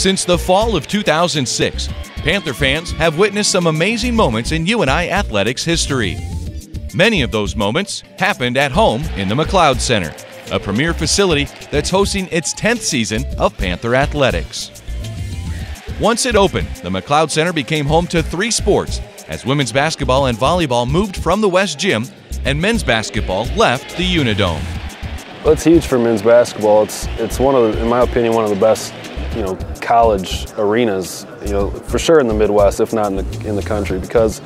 Since the fall of 2006, Panther fans have witnessed some amazing moments in UNI athletics history. Many of those moments happened at home in the McLeod Center, a premier facility that's hosting its 10th season of Panther athletics. Once it opened, the McLeod Center became home to 3 sports as women's basketball and volleyball moved from the West Gym and men's basketball left the Unidome. Well, it's huge for men's basketball. It's one of the, in my opinion, one of the best, college arenas, for sure in the Midwest, if not in the country, because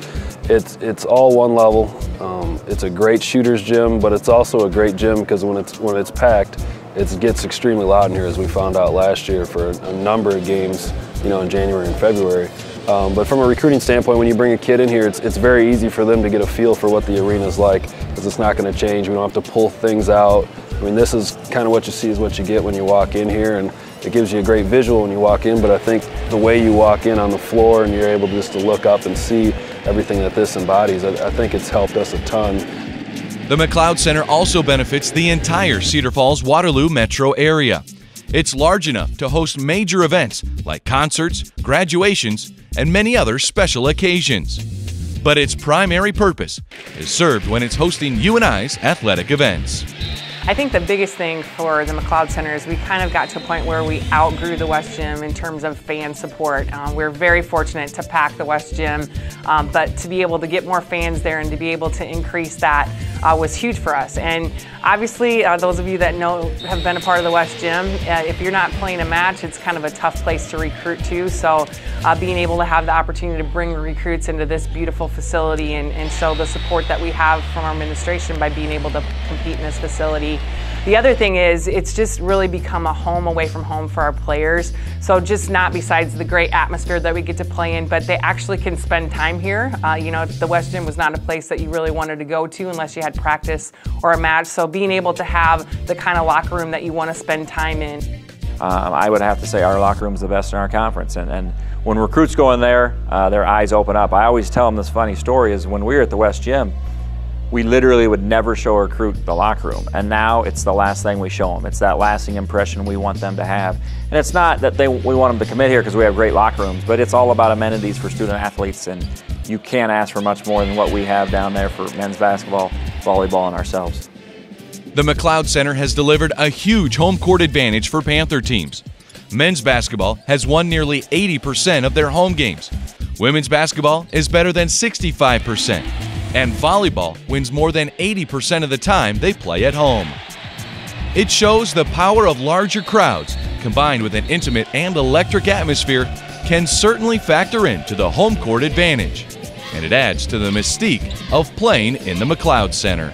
it's all one level. It's a great shooter's gym, but it's also a great gym because when it's packed, it gets extremely loud in here, as we found out last year for a number of games, in January and February. But from a recruiting standpoint, when you bring a kid in here, it's very easy for them to get a feel for what the arena is like, because it's not going to change. We don't have to pull things out. I mean, this is kind of what you see is what you get when you walk in here, and it gives you a great visual when you walk in, but I think the way you walk in on the floor and you're able just to look up and see everything that this embodies, I think it's helped us a ton. The McLeod Center also benefits the entire Cedar Falls-Waterloo metro area. It's large enough to host major events like concerts, graduations, and many other special occasions. But its primary purpose is served when it's hosting UNI's athletic events. I think the biggest thing for the McLeod Center is we kind of got to a point where we outgrew the West Gym in terms of fan support. We're very fortunate to pack the West Gym, but to be able to get more fans there and to be able to increase that was huge for us. And obviously, those of you that have been a part of the West Gym, if you're not playing a match, it's kind of a tough place to recruit to. So being able to have the opportunity to bring recruits into this beautiful facility and show the support that we have from our administration by being able to compete in this facility. The other thing is it's just really become a home away from home for our players. So just not besides the great atmosphere that we get to play in, but they actually can spend time here. The West Gym was not a place that you really wanted to go to unless you had practice or a match. So being able to have the kind of locker room that you want to spend time in. I would have to say our locker room is the best in our conference. And when recruits go in there, their eyes open up. I always tell them this funny story is when we were at the West Gym, we literally would never show a recruit the locker room. And now it's the last thing we show them. It's that lasting impression we want them to have. And it's not that we want them to commit here because we have great locker rooms, but it's all about amenities for student athletes, and you can't ask for much more than what we have down there for men's basketball, volleyball, and ourselves. The McLeod Center has delivered a huge home court advantage for Panther teams. Men's basketball has won nearly 80% of their home games. Women's basketball is better than 65%. And volleyball wins more than 80% of the time they play at home. It shows the power of larger crowds combined with an intimate and electric atmosphere can certainly factor into the home court advantage, and it adds to the mystique of playing in the McLeod Center.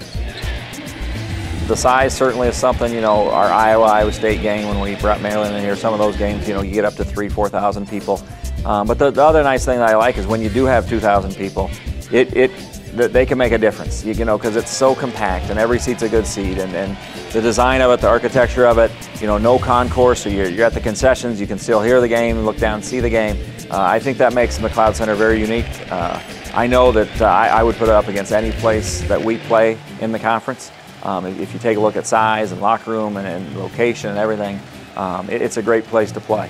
The size certainly is something, our Iowa State game when we brought Maryland in here, some of those games, you get up to 3,000 to 4,000 people. But the other nice thing that I like is when you do have 2,000 people, they can make a difference, because it's so compact and every seat's a good seat, and the design of it, the architecture of it, no concourse, so you're at the concessions, you can still hear the game, look down, see the game. I think that makes the McLeod Center very unique. I know that I would put it up against any place that we play in the conference. If you take a look at size and locker room and location and everything, it's a great place to play.